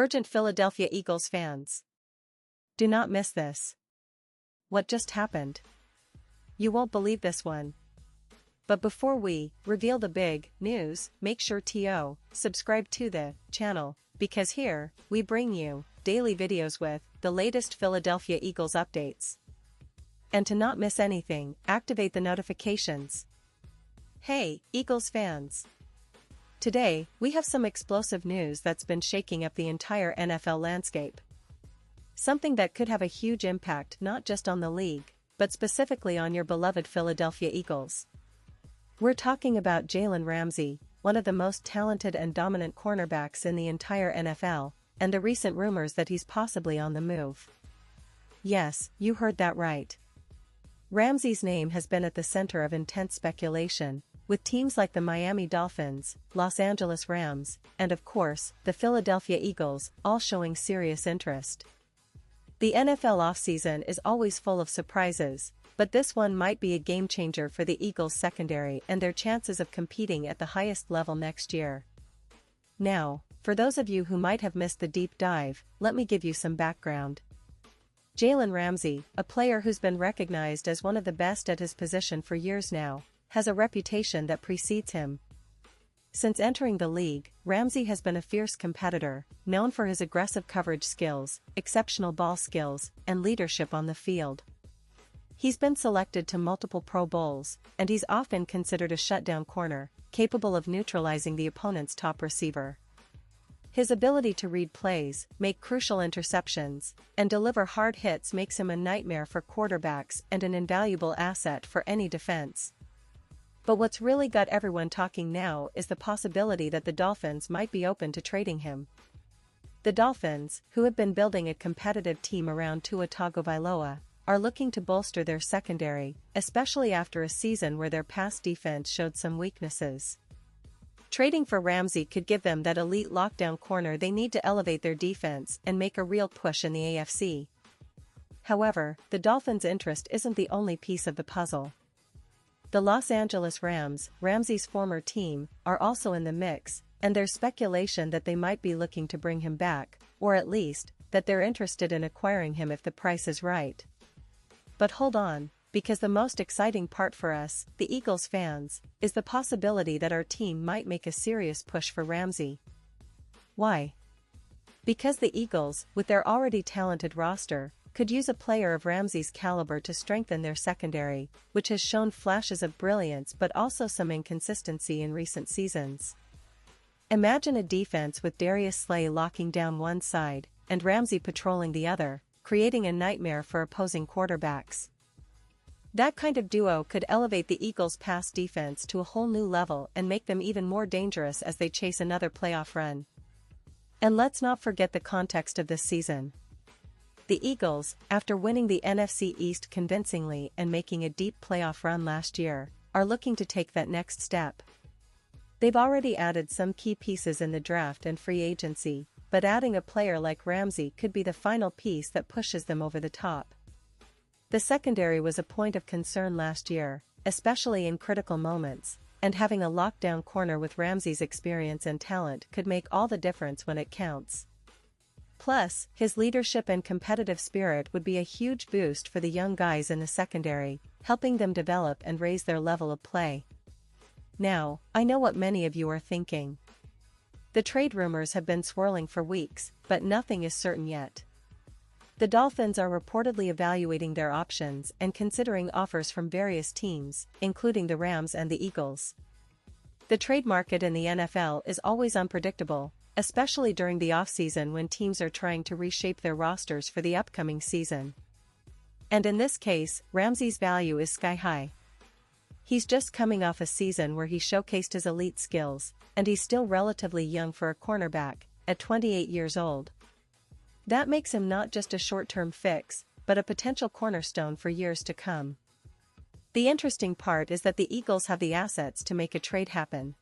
Urgent Philadelphia Eagles fans. Do not miss this. What just happened? You won't believe this one. But before we reveal the big news, make sure to subscribe to the channel, because here we bring you daily videos with the latest Philadelphia Eagles updates. And to not miss anything, activate the notifications. Hey, Eagles fans! Today, we have some explosive news that's been shaking up the entire NFL landscape. Something that could have a huge impact not just on the league, but specifically on your beloved Philadelphia Eagles. We're talking about Jalen Ramsey, one of the most talented and dominant cornerbacks in the entire NFL, and the recent rumors that he's possibly on the move. Yes, you heard that right. Ramsey's name has been at the center of intense speculation, with teams like the Miami Dolphins, Los Angeles Rams, and of course, the Philadelphia Eagles, all showing serious interest. The NFL offseason is always full of surprises, but this one might be a game-changer for the Eagles' secondary and their chances of competing at the highest level next year. Now, for those of you who might have missed the deep dive, let me give you some background. Jalen Ramsey, a player who's been recognized as one of the best at his position for years now, has a reputation that precedes him. Since entering the league, Ramsey has been a fierce competitor, known for his aggressive coverage skills, exceptional ball skills, and leadership on the field. He's been selected to multiple Pro Bowls, and he's often considered a shutdown corner, capable of neutralizing the opponent's top receiver. His ability to read plays, make crucial interceptions, and deliver hard hits makes him a nightmare for quarterbacks and an invaluable asset for any defense. But what's really got everyone talking now is the possibility that the Dolphins might be open to trading him. The Dolphins, who have been building a competitive team around Tua Tagovailoa, are looking to bolster their secondary, especially after a season where their pass defense showed some weaknesses. Trading for Ramsey could give them that elite lockdown corner they need to elevate their defense and make a real push in the AFC. However, the Dolphins' interest isn't the only piece of the puzzle. The Los Angeles Rams, Ramsey's former team, are also in the mix, and there's speculation that they might be looking to bring him back, or at least, that they're interested in acquiring him if the price is right. But hold on, because the most exciting part for us, the Eagles fans, is the possibility that our team might make a serious push for Ramsey. Why? Because the Eagles, with their already talented roster, could use a player of Ramsey's caliber to strengthen their secondary, which has shown flashes of brilliance but also some inconsistency in recent seasons. Imagine a defense with Darius Slay locking down one side, and Ramsey patrolling the other, creating a nightmare for opposing quarterbacks. That kind of duo could elevate the Eagles' pass defense to a whole new level and make them even more dangerous as they chase another playoff run. And let's not forget the context of this season. The Eagles, after winning the NFC East convincingly and making a deep playoff run last year, are looking to take that next step. They've already added some key pieces in the draft and free agency, but adding a player like Ramsey could be the final piece that pushes them over the top. The secondary was a point of concern last year, especially in critical moments, and having a lockdown corner with Ramsey's experience and talent could make all the difference when it counts. Plus, his leadership and competitive spirit would be a huge boost for the young guys in the secondary, helping them develop and raise their level of play. Now, I know what many of you are thinking. The trade rumors have been swirling for weeks, but nothing is certain yet. The Dolphins are reportedly evaluating their options and considering offers from various teams, including the Rams and the Eagles. The trade market in the NFL is always unpredictable, especially during the offseason when teams are trying to reshape their rosters for the upcoming season. And in this case, Ramsey's value is sky high. He's just coming off a season where he showcased his elite skills, and he's still relatively young for a cornerback, at 28 years old. That makes him not just a short-term fix, but a potential cornerstone for years to come. The interesting part is that the Eagles have the assets to make a trade happen.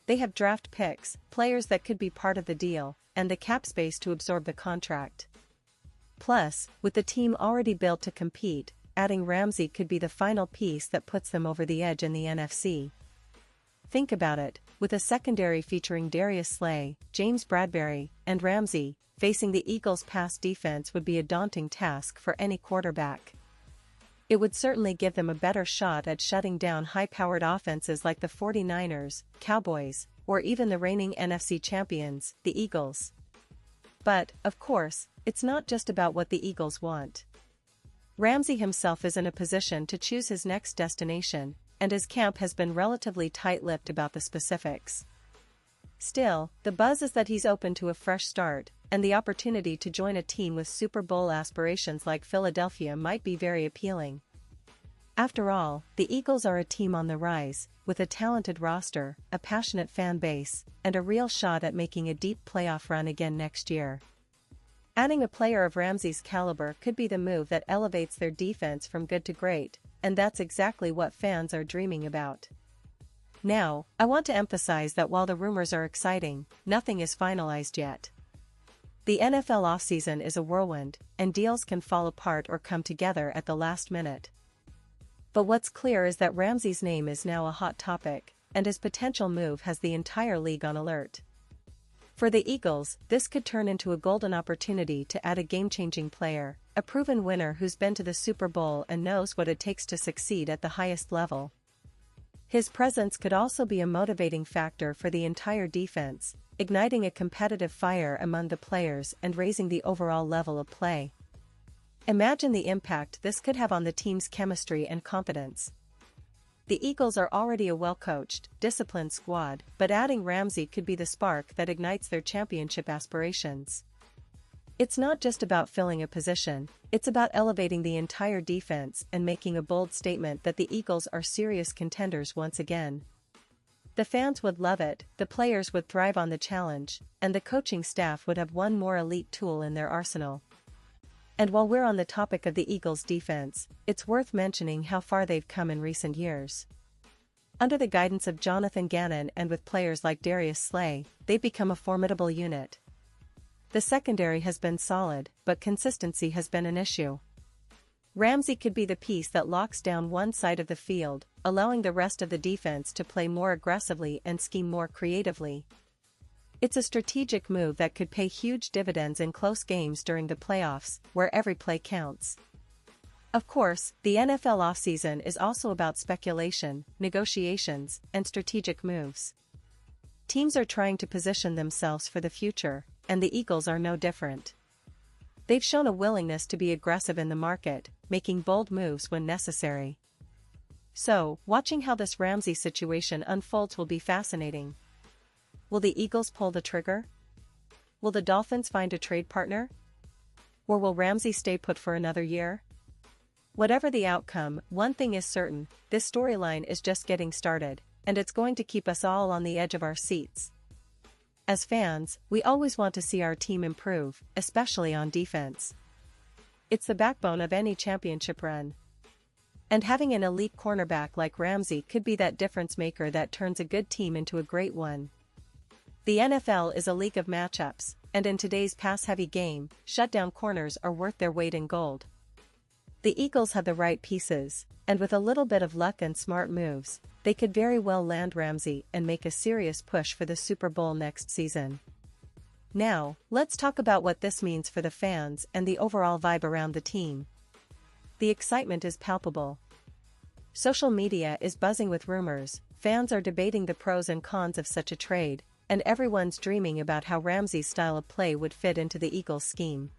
They have draft picks, players that could be part of the deal, and the cap space to absorb the contract. Plus, with the team already built to compete, adding Ramsey could be the final piece that puts them over the edge in the NFC. Think about it, with a secondary featuring Darius Slay, James Bradbury, and Ramsey. Facing the Eagles' pass defense would be a daunting task for any quarterback. It would certainly give them a better shot at shutting down high-powered offenses like the 49ers, Cowboys, or even the reigning NFC champions, the Eagles. But, of course, it's not just about what the Eagles want. Ramsey himself is in a position to choose his next destination, and his camp has been relatively tight-lipped about the specifics. Still, the buzz is that he's open to a fresh start, and the opportunity to join a team with Super Bowl aspirations like Philadelphia might be very appealing. After all, the Eagles are a team on the rise, with a talented roster, a passionate fan base, and a real shot at making a deep playoff run again next year. Adding a player of Ramsey's caliber could be the move that elevates their defense from good to great, and that's exactly what fans are dreaming about. Now, I want to emphasize that while the rumors are exciting, nothing is finalized yet. The NFL offseason is a whirlwind, and deals can fall apart or come together at the last minute. But what's clear is that Ramsey's name is now a hot topic, and his potential move has the entire league on alert. For the Eagles, this could turn into a golden opportunity to add a game-changing player, a proven winner who's been to the Super Bowl and knows what it takes to succeed at the highest level. His presence could also be a motivating factor for the entire defense, igniting a competitive fire among the players and raising the overall level of play. Imagine the impact this could have on the team's chemistry and confidence. The Eagles are already a well-coached, disciplined squad, but adding Ramsey could be the spark that ignites their championship aspirations. It's not just about filling a position, it's about elevating the entire defense and making a bold statement that the Eagles are serious contenders once again. The fans would love it, the players would thrive on the challenge, and the coaching staff would have one more elite tool in their arsenal. And while we're on the topic of the Eagles' defense, it's worth mentioning how far they've come in recent years. Under the guidance of Jonathan Gannon and with players like Darius Slay, they've become a formidable unit. The secondary has been solid, but consistency has been an issue. Ramsey could be the piece that locks down one side of the field, allowing the rest of the defense to play more aggressively and scheme more creatively. It's a strategic move that could pay huge dividends in close games during the playoffs, where every play counts. Of course, the NFL offseason is also about speculation, negotiations, and strategic moves. Teams are trying to position themselves for the future, and the Eagles are no different. They've shown a willingness to be aggressive in the market, making bold moves when necessary. So, watching how this Ramsey situation unfolds will be fascinating. Will the Eagles pull the trigger? Will the Dolphins find a trade partner? Or will Ramsey stay put for another year? Whatever the outcome, one thing is certain, this storyline is just getting started, and it's going to keep us all on the edge of our seats. As fans, we always want to see our team improve, especially on defense. It's the backbone of any championship run. And having an elite cornerback like Ramsey could be that difference maker that turns a good team into a great one. The NFL is a league of matchups, and in today's pass-heavy game, shutdown corners are worth their weight in gold. The Eagles have the right pieces, and with a little bit of luck and smart moves, they could very well land Ramsey and make a serious push for the Super Bowl next season. Now, let's talk about what this means for the fans and the overall vibe around the team. The excitement is palpable. Social media is buzzing with rumors, fans are debating the pros and cons of such a trade, and everyone's dreaming about how Ramsey's style of play would fit into the Eagles' scheme.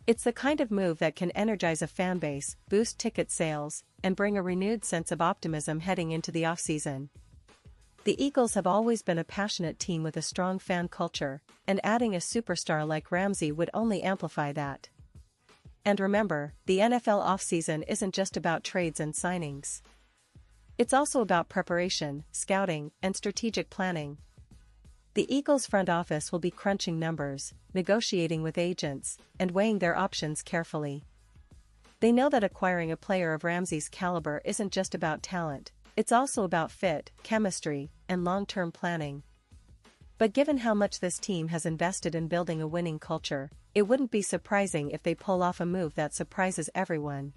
It's the kind of move that can energize a fan base, boost ticket sales, and bring a renewed sense of optimism heading into the offseason. The Eagles have always been a passionate team with a strong fan culture, and adding a superstar like Ramsey would only amplify that. And remember, the NFL offseason isn't just about trades and signings. It's also about preparation, scouting, and strategic planning. The Eagles' front office will be crunching numbers, negotiating with agents, and weighing their options carefully. They know that acquiring a player of Ramsey's caliber isn't just about talent, it's also about fit, chemistry, and long-term planning. But given how much this team has invested in building a winning culture, it wouldn't be surprising if they pull off a move that surprises everyone.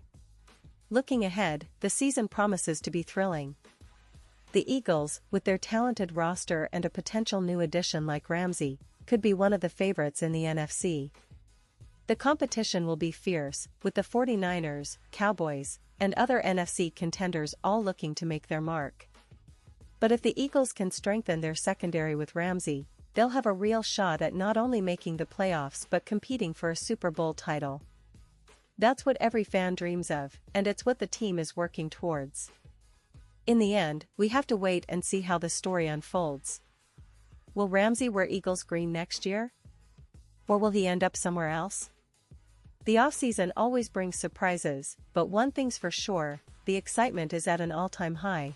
Looking ahead, the season promises to be thrilling. The Eagles, with their talented roster and a potential new addition like Ramsey, could be one of the favorites in the NFC. The competition will be fierce, with the 49ers, Cowboys, and other NFC contenders all looking to make their mark. But if the Eagles can strengthen their secondary with Ramsey, they'll have a real shot at not only making the playoffs but competing for a Super Bowl title. That's what every fan dreams of, and it's what the team is working towards. In the end, we have to wait and see how the story unfolds. Will Ramsey wear Eagles green next year? Or will he end up somewhere else? The offseason always brings surprises, but one thing's for sure, the excitement is at an all-time high.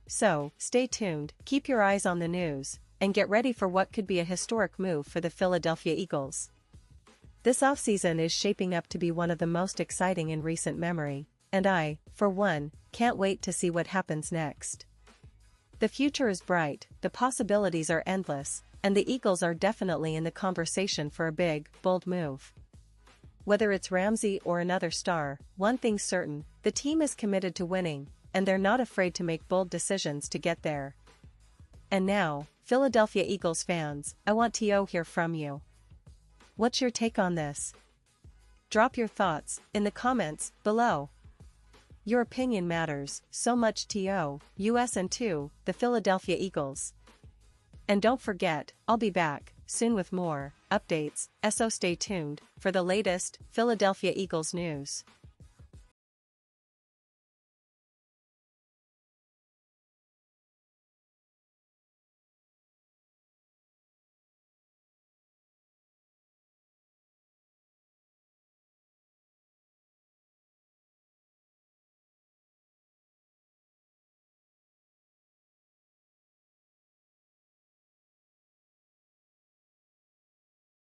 So, stay tuned, keep your eyes on the news, and get ready for what could be a historic move for the Philadelphia Eagles. This offseason is shaping up to be one of the most exciting in recent memory, and I, for one, can't wait to see what happens next. The future is bright, the possibilities are endless, and the Eagles are definitely in the conversation for a big, bold move. Whether it's Ramsey or another star, one thing's certain, the team is committed to winning, and they're not afraid to make bold decisions to get there. And now, Philadelphia Eagles fans, I want to hear from you. What's your take on this? Drop your thoughts in the comments below. Your opinion matters so much to us and to the Philadelphia Eagles. And don't forget, I'll be back soon with more updates, so stay tuned for the latest Philadelphia Eagles news.